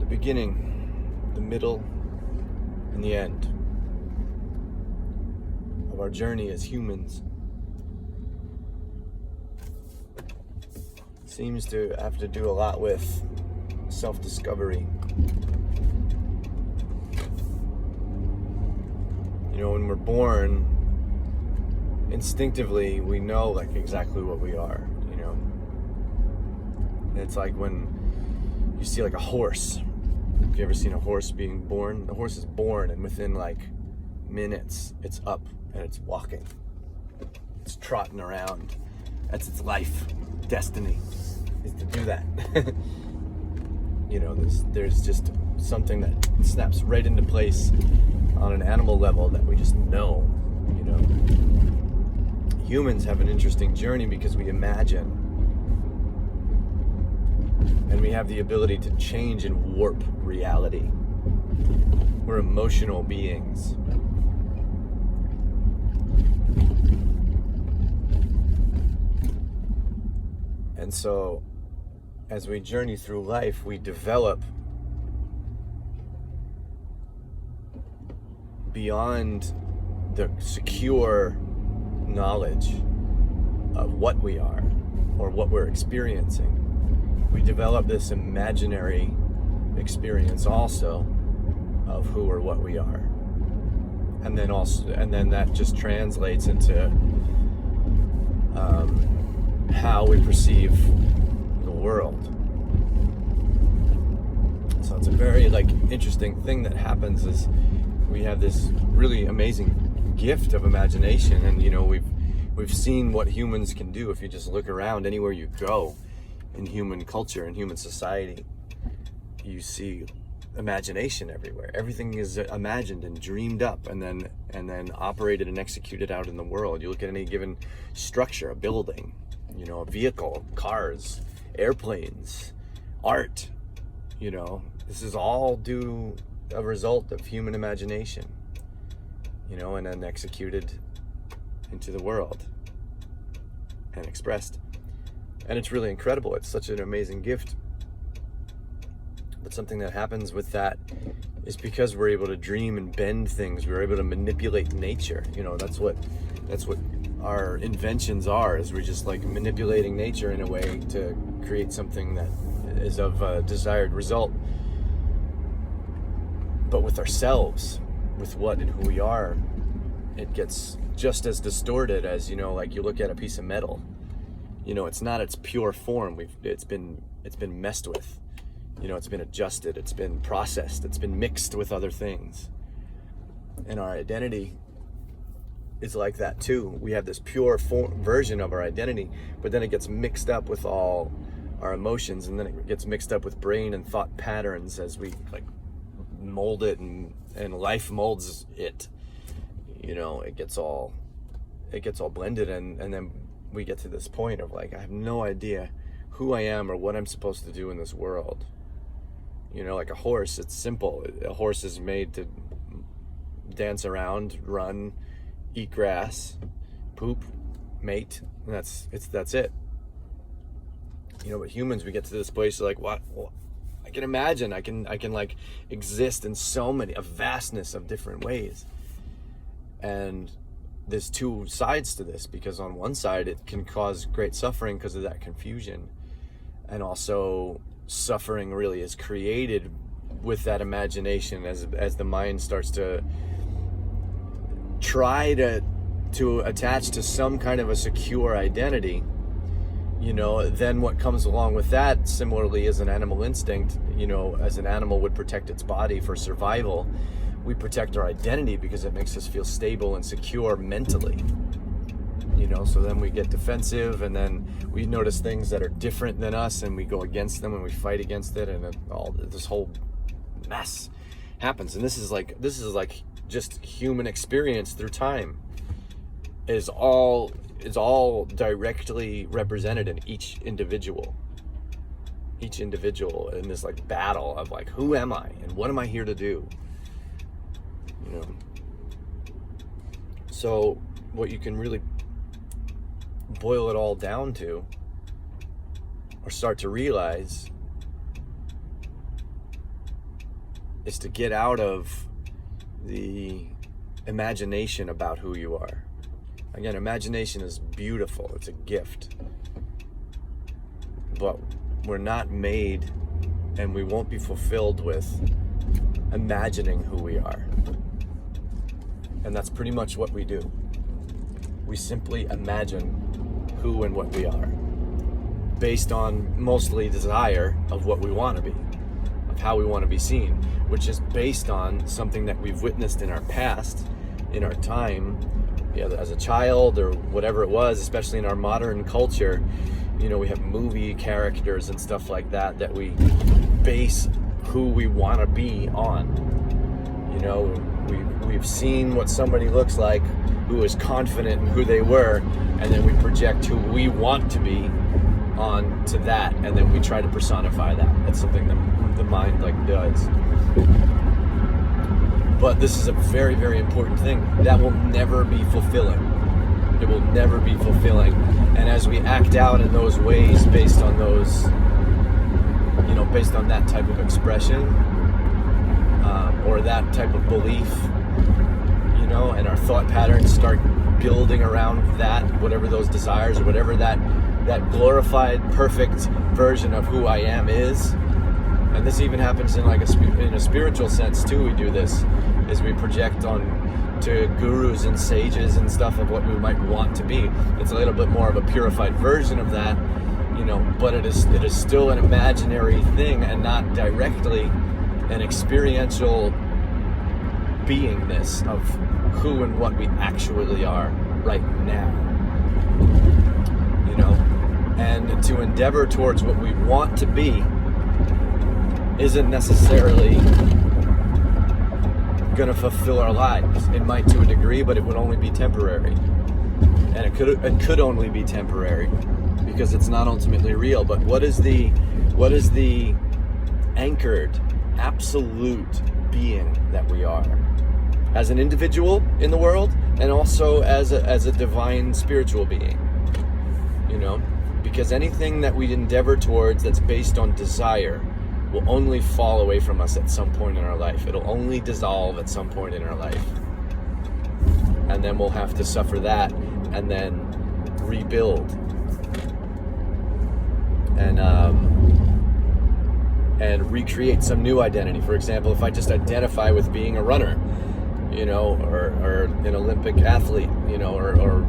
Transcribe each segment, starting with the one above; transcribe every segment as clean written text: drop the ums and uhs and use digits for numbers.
the beginning, the middle, and the end of our journey as humans seems to have to do a lot with self-discovery. You know, when we're born, instinctively we know like exactly what we are, you know. And it's like when you see like a horse. Have you ever seen a horse being born? The horse is born and within like minutes it's up and it's walking. It's trotting around. That's its life, destiny, is to do that. You know, there's just something that snaps right into place on an animal level that we just know, you know. Humans have an interesting journey because we imagine, and we have the ability to change and warp reality. We're emotional beings. And so, as we journey through life, we develop beyond the secure knowledge of what we are or what we're experiencing. We develop this imaginary experience also of who or what we are. And then that just translates into how we perceive the world. So it's a very interesting thing that happens is we have this really amazing gift of imagination, and you know we've seen what humans can do. If you just look around anywhere you go in human culture and human society, you see imagination everywhere. Everything is imagined and dreamed up and then operated and executed out in the world. You look at any given structure, a building, you know, a vehicle, cars, airplanes, art, you know, this is all a result of human imagination, you know, and then executed into the world and expressed. And it's really incredible. It's such an amazing gift. But something that happens with that is because we're able to dream and bend things, we're able to manipulate nature. You know, that's what our inventions are, is we're just like manipulating nature in a way to create something that is of a desired result. But with ourselves, with what and who we are, it gets just as distorted as, you know, like you look at a piece of metal. You know, it's not its pure form. It's been messed with. You know, it's been adjusted, it's been processed, it's been mixed with other things. And our identity is like that too. We have this pure version of our identity, but then it gets mixed up with all our emotions, and then it gets mixed up with brain and thought patterns as we mold it, and life molds it. You know, it gets all blended, and then we get to this point of I have no idea who I am or what I'm supposed to do in this world. You know, like a horse, it's simple. A horse is made to dance around, run, eat grass, poop, mate, and that's it. You know, but humans, we get to this place what? Well, I can imagine, I can exist in a vastness of different ways. And there's two sides to this, because on one side it can cause great suffering because of that confusion, and also suffering really is created with that imagination as the mind starts to try to attach to some kind of a secure identity. You know, then what comes along with that, similarly, is an animal instinct. You know, as an animal would protect its body for survival, we protect our identity because it makes us feel stable and secure mentally. You know, so then we get defensive, and then we notice things that are different than us, and we go against them, and we fight against it, and all this whole mess happens. And this is just human experience through time. Is all directly represented in each individual in this battle of who am I and what am I here to do, you know. So what you can really boil it all down to, or start to realize, is to get out of the imagination about who you are. Again, imagination is beautiful. It's a gift. But we're not made, and we won't be fulfilled with imagining who we are. And that's pretty much what we do. We simply imagine who and what we are, based on mostly desire of what we want to be, of how we want to be seen, which is based on something that we've witnessed in our past, in our time, as a child or whatever it was, especially in our modern culture. We have movie characters and stuff like that that we base who we want to be on. We've seen what somebody looks like who is confident in who they were, and then we project who we want to be onto that, and then we try to personify that. That's something that the mind does. But this is a very, very important thing that will never be fulfilling. It will never be fulfilling. And as we act out in those ways based on those, based on that type of expression, or that type of belief, and our thought patterns start building around that, whatever those desires or whatever that glorified, perfect version of who I am is. And this even happens in in a spiritual sense too. We do this, is we project on to gurus and sages and stuff of what we might want to be. It's a little bit more of a purified version of that, but it is still an imaginary thing and not directly an experiential beingness of who and what we actually are right now. And to endeavor towards what we want to be isn't necessarily going to fulfill our lives. It might to a degree, but it would only be temporary. And it could only be temporary because it's not ultimately real. But what is the anchored, absolute being that we are as an individual in the world, and also as a divine spiritual being? Because anything that we endeavor towards that's based on desire will only fall away from us at some point in our life. It'll only dissolve at some point in our life. And then we'll have to suffer that and then rebuild. And recreate some new identity. For example, if I just identify with being a runner, or an Olympic athlete, or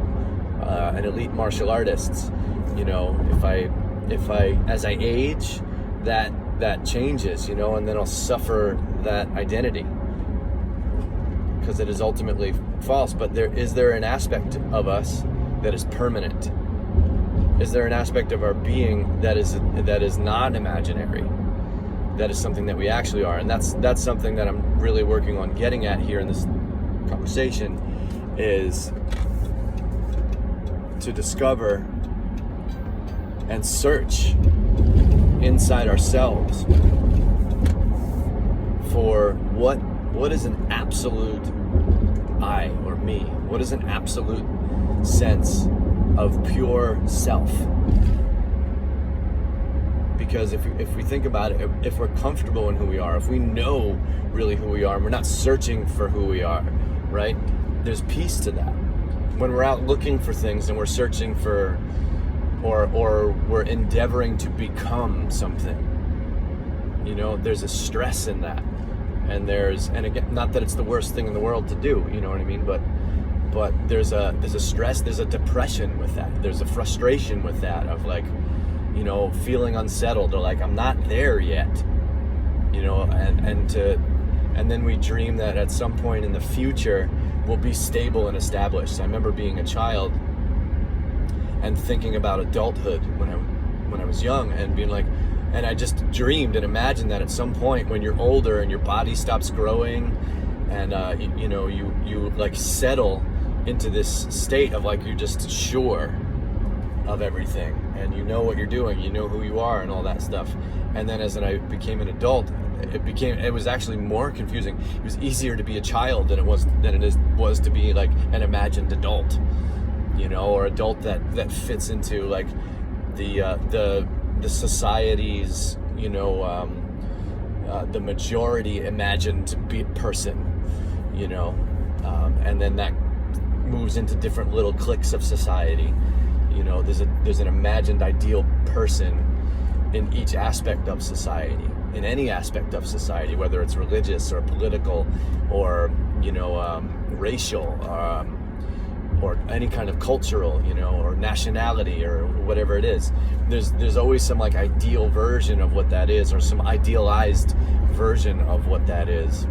an elite martial artist, if I as I age, that changes, and then I'll suffer that identity because it is ultimately false. But is there an aspect of us that is permanent? Is there an aspect of our being that is not imaginary? That is something that we actually are, and that's something that I'm really working on getting at here in this conversation, is to discover and search inside ourselves for what is an absolute I or me? What is an absolute sense of pure self? Because if we think about it, if we're comfortable in who we are, if we know really who we are, and we're not searching for who we are, right? There's peace to that. When we're out looking for things and we're searching for, or we're endeavoring to become something, there's a stress in that. And again, not that it's the worst thing in the world to do, you know what I mean? But there's a stress, there's a depression with that. There's a frustration with that of feeling unsettled, or I'm not there yet, and then we dream that at some point in the future we'll be stable and established. I remember being a child and thinking about adulthood when I was young, and being and I just dreamed and imagined that at some point when you're older and your body stops growing, and you settle into this state of you're just sure of everything, and you know what you're doing, you know who you are, and all that stuff. And then as I became an adult, it was actually more confusing. It was easier to be a child than it was to be an imagined adult, or adult that fits into the society's the majority imagined person, you know, and then that moves into different little cliques of society. You know, there's an imagined ideal person in each aspect of society, in any aspect of society, whether it's religious or political or, you know, racial, or any kind of cultural, you know, or nationality or whatever it is. There's always some like ideal version of what that is, or some idealized version of what that is.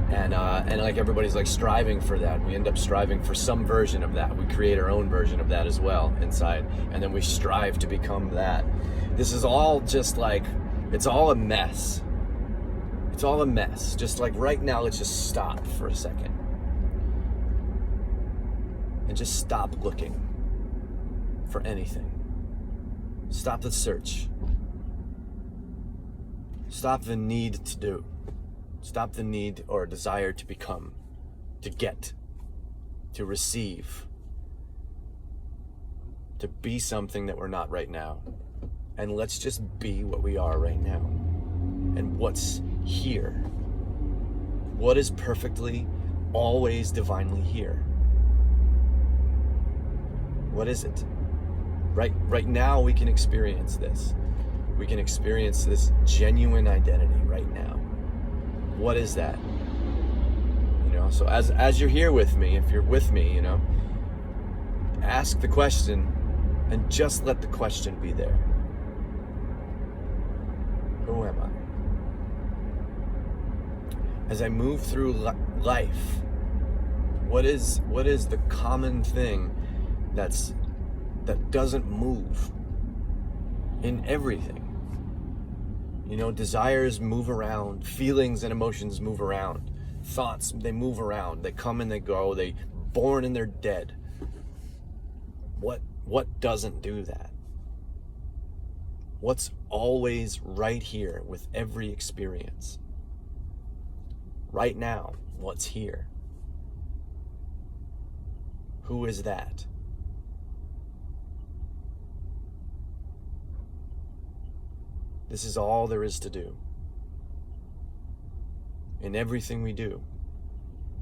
And like everybody's like striving for that. We end up striving for some version of that. We create our own version of that as well inside, and then we strive to become that. This is all just like, it's all a mess. It's all a mess. Just like right now, let's just stop for a second. And just stop looking for anything. Stop the search. Stop the need to do. Stop the need or desire to become, to get, to receive, to be something that we're not right now. And let's just be what we are right now. And what's here. What is perfectly, always divinely here? What is it? Right now we can experience this. We can experience this genuine identity right now. What is that? You know, so as you're here with me, if you're with me, you know, ask the question and just let the question be there. Who am I? As I move through life, what is the common thing that doesn't move in everything? You know, desires move around, feelings and emotions move around, thoughts, they move around, they come and they go, they born and they're dead. What doesn't do that? What's always right here with every experience? Right now, what's here? Who is that? This is all there is to do. In everything we do,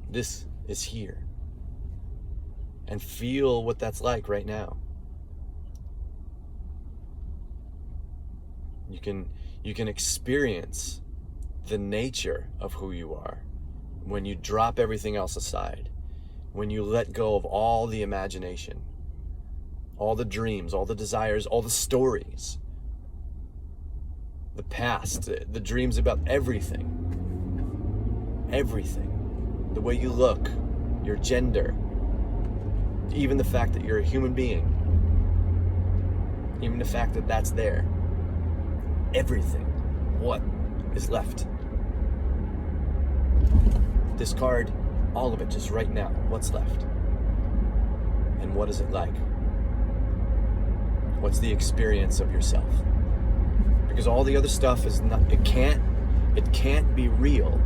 this is here. And feel what that's like right now. You can experience the nature of who you are when you drop everything else aside, when you let go of all the imagination, all the dreams, all the desires, all the stories, the past, the dreams about everything, the way you look, your gender, even the fact that you're a human being, even the fact that that's there, everything. What is left? Discard all of it just right now. What's left? And what is it like? What's the experience of yourself? Because all the other stuff is not, it can't be real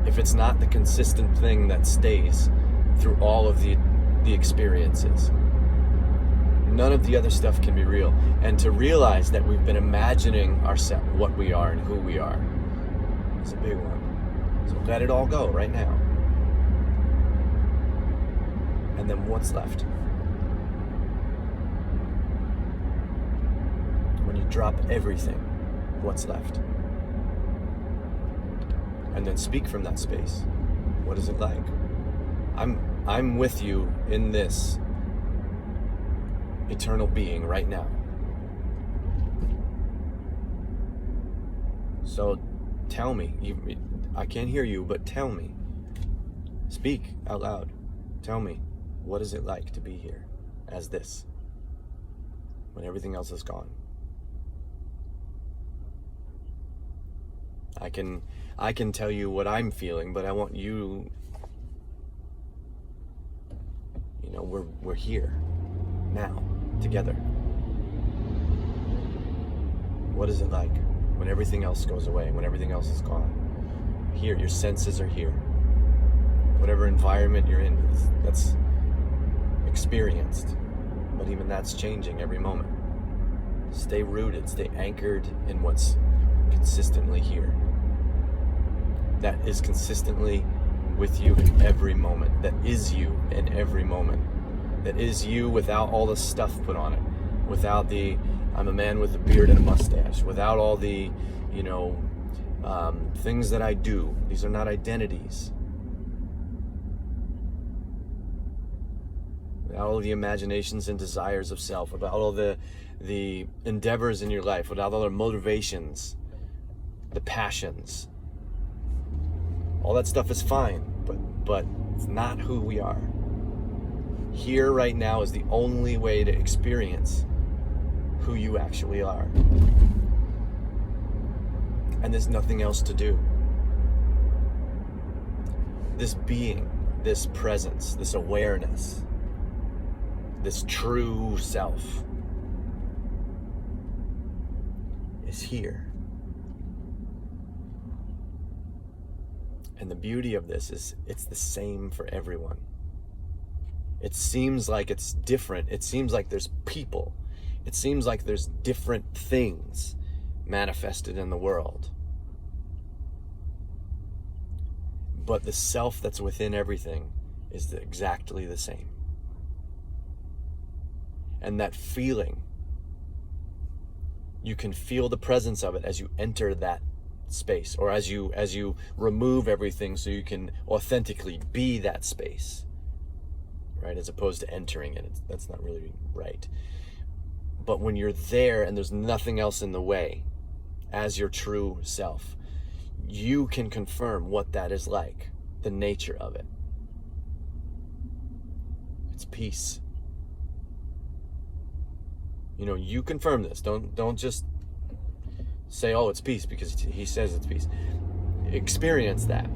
if it's not the consistent thing that stays through all of the experiences. None of the other stuff can be real. And to realize that we've been imagining ourselves, what we are and who we are, is a big one. So let it all go right now. And then what's left? When you drop everything, what's left? And then speak from that space. What is it like? I'm with you in this eternal being right now. So tell me, I can't hear you, but tell me. Speak out loud. Tell me, what is it like to be here as this when everything else is gone? I can tell you what I'm feeling, but I want you, we're here now together. What is it like when everything else goes away, when everything else is gone? Here, your senses are here. Whatever environment you're in, that's experienced, but even that's changing every moment. Stay rooted, stay anchored in what's consistently here, that is consistently with you in every moment, that is you in every moment, that is you without all the stuff put on it, without the I'm a man with a beard and a mustache, without all the things that I do. These are not identities. Without all the imaginations and desires of self, without all the endeavors in your life, without all the motivations, the passions. All that stuff is fine, but it's not who we are. Here right now is the only way to experience who you actually are. And there's nothing else to do. This being, this presence, this awareness, this true self is here. And the beauty of this is it's the same for everyone. It seems like it's different. It seems like there's people. It seems like there's different things manifested in the world. But the self that's within everything is exactly the same. And that feeling, you can feel the presence of it as you enter that space, or as you remove everything so you can authentically be that space, right? As opposed to entering it. That's not really right. But when you're there and there's nothing else in the way, as your true self, you can confirm what that is like, the nature of it. It's peace. You confirm this. Don't just say, oh, it's peace because he says it's peace. Experience that.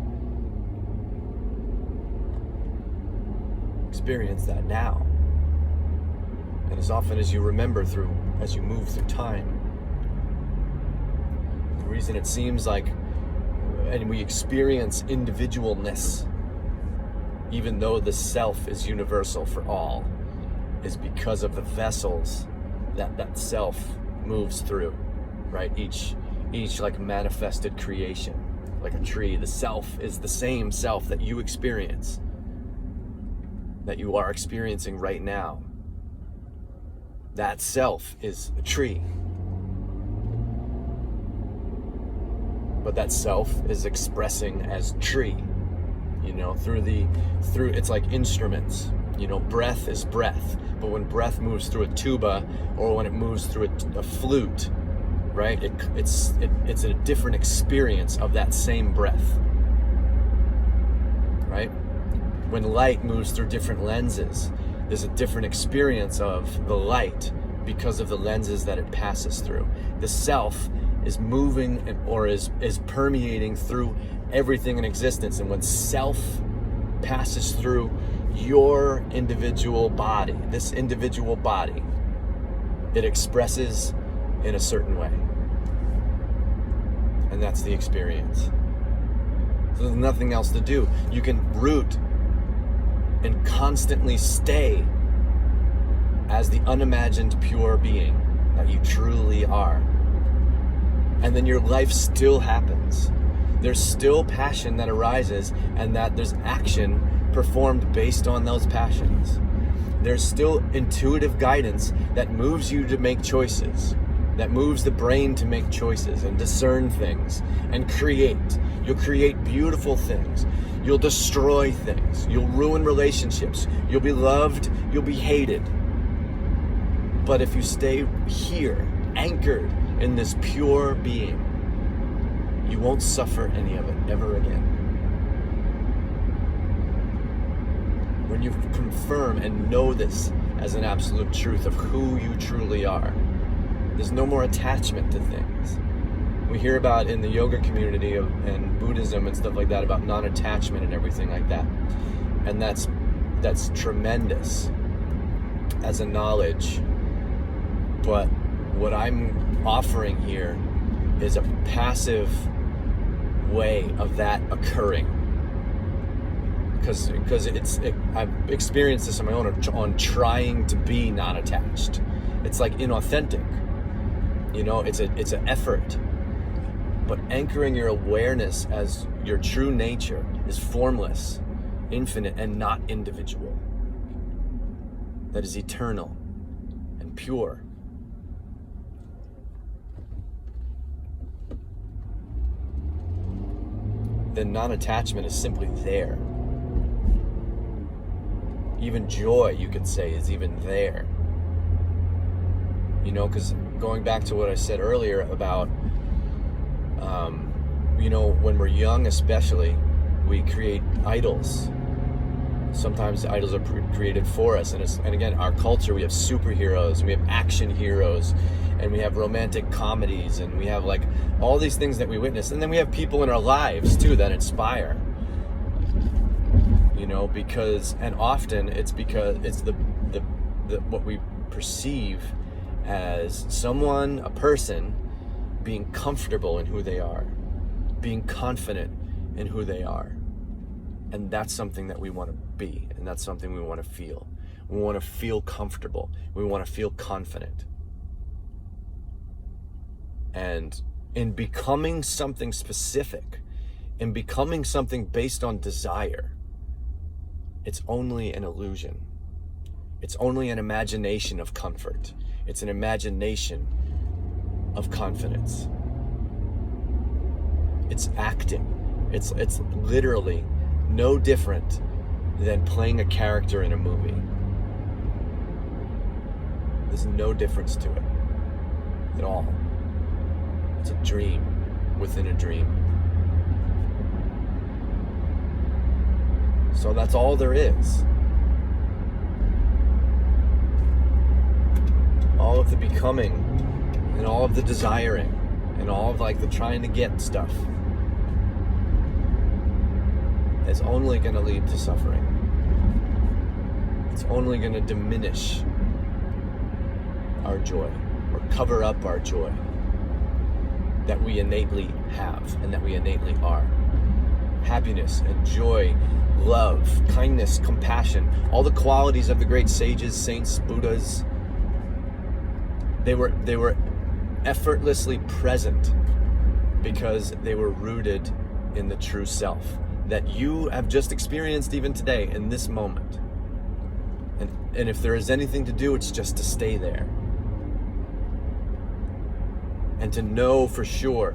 Experience that now. And as often as you remember as you move through time. The reason it seems like, and we experience individualness, even though the self is universal for all, is because of the vessels that self moves through, right? Each like manifested creation, like a tree. The self is the same self that you experience, that you are experiencing right now. That self is a tree. But that self is expressing as tree, through it's like instruments. Breath is breath, but when breath moves through a tuba or when it moves through a flute, right? It's a different experience of that same breath, right? When light moves through different lenses, there's a different experience of the light because of the lenses that it passes through. The self is moving or is permeating through everything in existence, and when self passes through your individual body, this individual body, it expresses in a certain way. And that's the experience. So there's nothing else to do. You can root and constantly stay as the unimagined pure being that you truly are. And then your life still happens. There's still passion that arises, and that there's action performed based on those passions. There's still intuitive guidance that moves you to make choices, that moves the brain to make choices and discern things and create. You'll create beautiful things. You'll destroy things. You'll ruin relationships. You'll be loved. You'll be hated. But if you stay here, anchored in this pure being, you won't suffer any of it ever again. When you confirm and know this as an absolute truth of who you truly are, there's no more attachment to things. We hear about in the yoga community and Buddhism and stuff like that about non-attachment and everything like that. And that's tremendous as a knowledge. But what I'm offering here is a passive way of that occurring. Because I've experienced this on my own on trying to be non-attached. It's like inauthentic. It's an effort. but anchoring your awareness as your true nature is formless, infinite, and not individual. That is eternal and pure. Then non-attachment is simply there. Even joy, you could say, is even there. You know, because going back to what I said earlier about, you know, when we're young especially, we create idols. Sometimes idols are created for us. And again, our culture, we have superheroes, we have action heroes, and we have romantic comedies, and we have like all these things that we witness. And then we have people in our lives too that inspire. You know, because, and often it's because it's the what we perceive as someone, a person, being comfortable in who they are, being confident in who they are. And that's something that we want to be, and that's something we want to feel. We want to feel comfortable. We want to feel confident. And in becoming something specific, in becoming something based on desire, it's only an illusion. It's only an imagination of comfort. It's an imagination of confidence. It's acting. It's literally no different than playing a character in a movie. There's no difference to it at all. It's a dream within a dream. So that's all there is. All of the becoming and all of the desiring and all of like the trying to get stuff is only going to lead to suffering. It's only going to diminish our joy or cover up our joy that we innately have and that we innately are. Happiness and joy, love, kindness, compassion, all the qualities of the great sages, saints, Buddhas, they were effortlessly present because they were rooted in the true self that you have just experienced even today in this moment. And if there is anything to do, it's just to stay there and to know for sure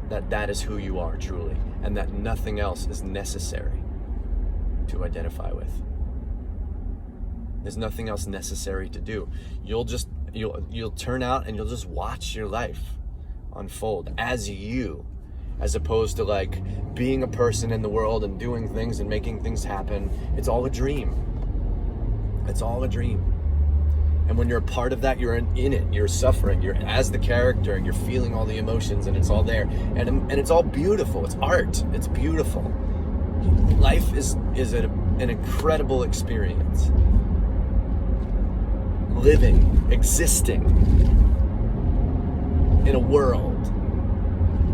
that that is who you are truly, and that nothing else is necessary to identify with. There's nothing else necessary to do. You'll turn out and you'll just watch your life unfold as you, as opposed to like being a person in the world and doing things and making things happen. It's all a dream. It's all a dream. And when you're a part of that, you're in it, you're suffering, you're as the character, and you're feeling all the emotions, and it's all there. And it's all beautiful. It's art. It's beautiful. Life is an incredible experience. Living, existing in a world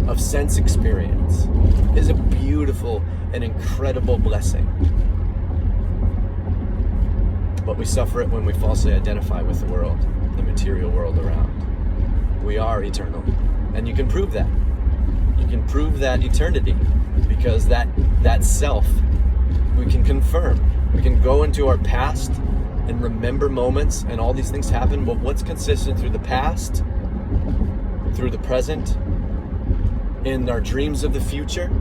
of sense experience is a beautiful and incredible blessing. But we suffer it when we falsely identify with the world, the material world around. We are eternal. And you can prove that. You can prove that eternity, because that self, we can confirm. We can go into our past and remember moments, and all these things happen. But what's consistent through the past, through the present, in our dreams of the future?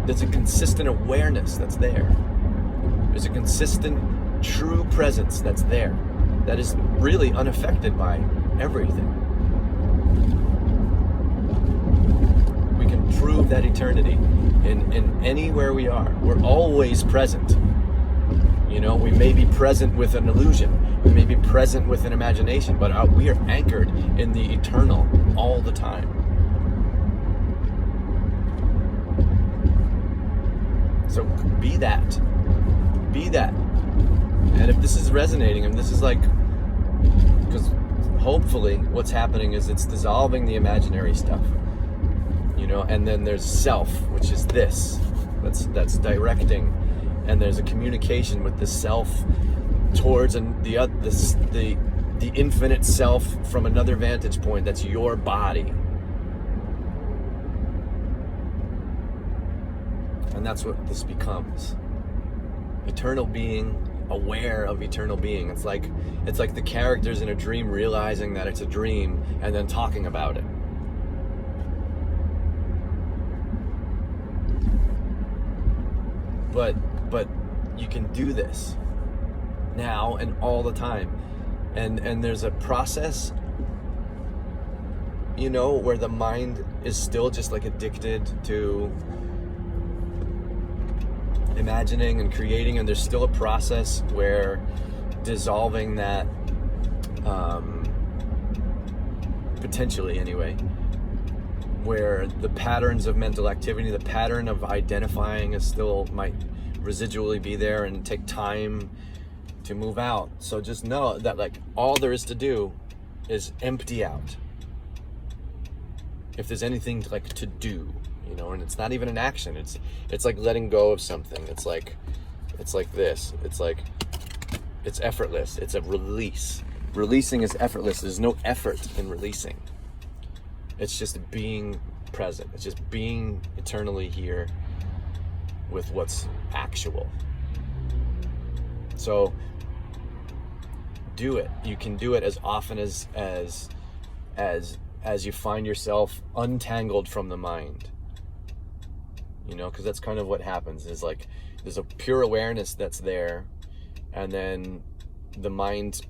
There's a consistent awareness that's there. There's a consistent true presence that's there, that is really unaffected by everything. We can prove that eternity in anywhere we are. We're always present. You know, we may be present with an illusion, we may be present with an imagination, but we are anchored in the eternal all the time. So be that. Be that. And if this is resonating, and this is like, because hopefully what's happening is it's dissolving the imaginary stuff, you know, and then there's self, which is this, that's directing, and there's a communication with the self towards the infinite self from another vantage point. That's your body. And that's what this becomes. Eternal being, aware of eternal being. It's like the characters in a dream realizing that it's a dream and then talking about it. But you can do this now and all the time. And there's a process, you know, where the mind is still just like addicted to imagining and creating, and there's still a process where dissolving that, potentially anyway, where the patterns of mental activity, the pattern of identifying is still might residually be there and take time to move out. So just know that like all there is to do is empty out. If there's anything to do, you know, and it's not even an action. It's like letting go of something. It's like this. It's effortless. It's a release. Releasing is effortless. There's no effort in releasing. It's just being present. It's just being eternally here with what's actual. So do it. You can do it as often as you find yourself untangled from the mind. You know, because that's kind of what happens, is like there's a pure awareness that's there, and then the mind,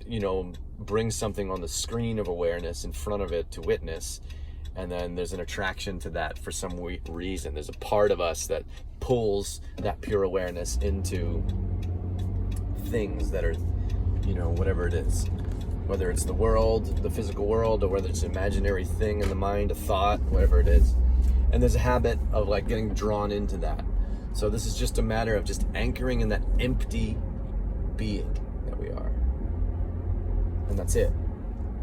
you know, brings something on the screen of awareness in front of it to witness, and then there's an attraction to that for some reason. There's a part of us that pulls that pure awareness into things that are, you know, whatever it is, whether it's the world, the physical world, or whether it's an imaginary thing in the mind, a thought, whatever it is. And there's a habit of like getting drawn into that. So this is just a matter of just anchoring in that empty being that we are. And that's it.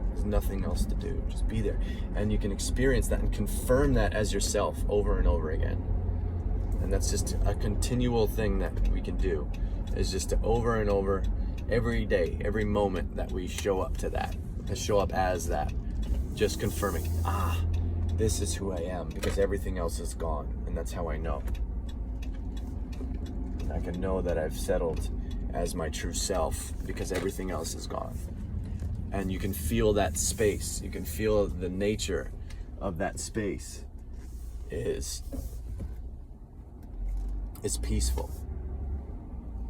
There's nothing else to do. Just be there. And you can experience that and confirm that as yourself over and over again. And that's just a continual thing that we can do, is just to over and over, every day, every moment that we show up to that, to show up as that, just confirming, this is who I am, because everything else is gone. And that's how I know. I can know that I've settled as my true self because everything else is gone. And you can feel that space. You can feel the nature of that space is peaceful,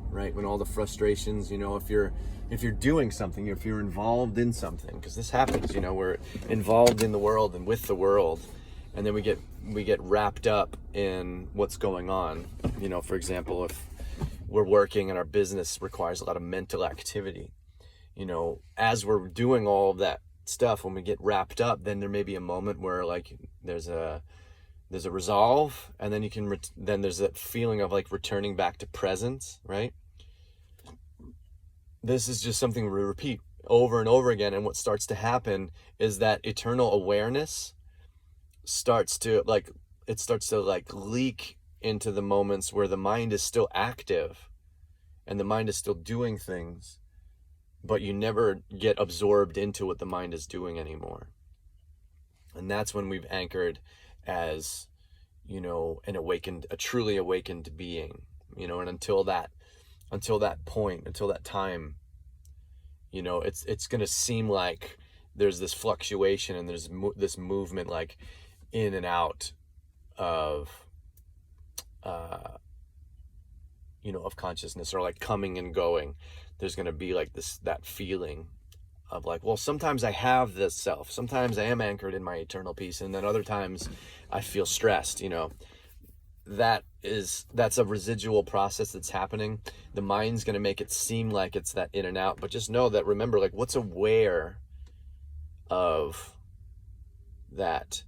right? When all the frustrations, you know, if you're doing something, if you're involved in something, because this happens, you know, we're involved in the world and with the world, and then we get wrapped up in what's going on. You know, for example, if we're working and our business requires a lot of mental activity, you know, as we're doing all of that stuff, when we get wrapped up, then there may be a moment where like there's a resolve, and then then there's that feeling of like returning back to presence, right? This is just something we repeat over and over again, and what starts to happen is that eternal awareness starts to leak into the moments where the mind is still active and the mind is still doing things, but you never get absorbed into what the mind is doing anymore. And that's when we've anchored as, you know, a truly awakened being, you know. And until that point, until that time, you know, it's going to seem like there's this fluctuation and there's this movement like in and out of, you know, of consciousness, or like coming and going. There's going to be like that feeling of like, well, sometimes I have this self, sometimes I am anchored in my eternal peace, and then other times I feel stressed, you know. That's a residual process that's happening. The mind's going to make it seem like it's that in and out, but just know that, remember, like, what's aware of that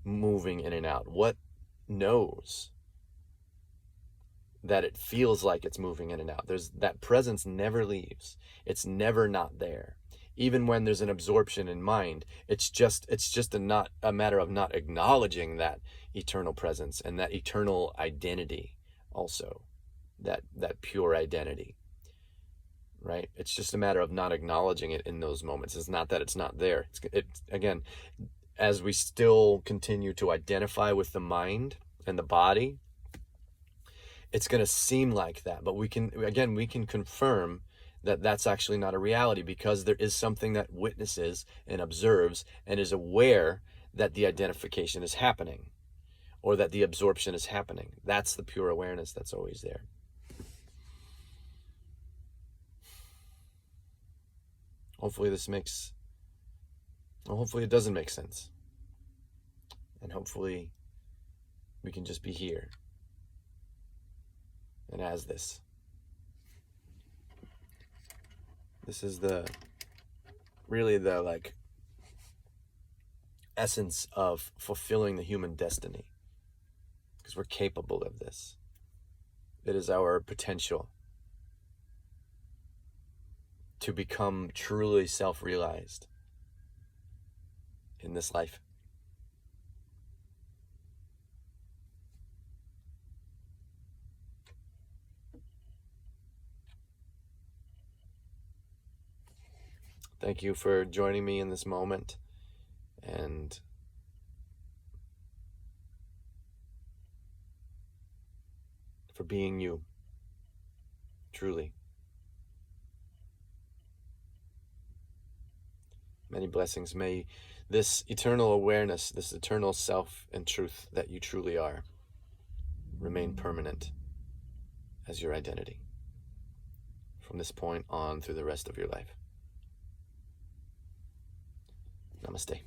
moving in and out? What knows that it feels like it's moving in and out? There's that presence never leaves. It's never not there. Even when there's an absorption in mind, it's just a matter of not acknowledging that eternal presence and that eternal identity, also that pure identity, right? It's just a matter of not acknowledging it in those moments. It's not that it's not there. It's again, as we still continue to identify with the mind and the body, it's going to seem like that, but we can confirm that that's actually not a reality, because there is something that witnesses and observes and is aware that the identification is happening, or that the absorption is happening. That's the pure awareness that's always there. Hopefully hopefully it doesn't make sense. And hopefully we can just be here and as this. This is really the like essence of fulfilling the human destiny, because we're capable of this. It is our potential to become truly self-realized in this life. Thank you for joining me in this moment, and for being you, truly. Many blessings. May this eternal awareness, this eternal self and truth that you truly are, remain permanent as your identity from this point on through the rest of your life. Namaste.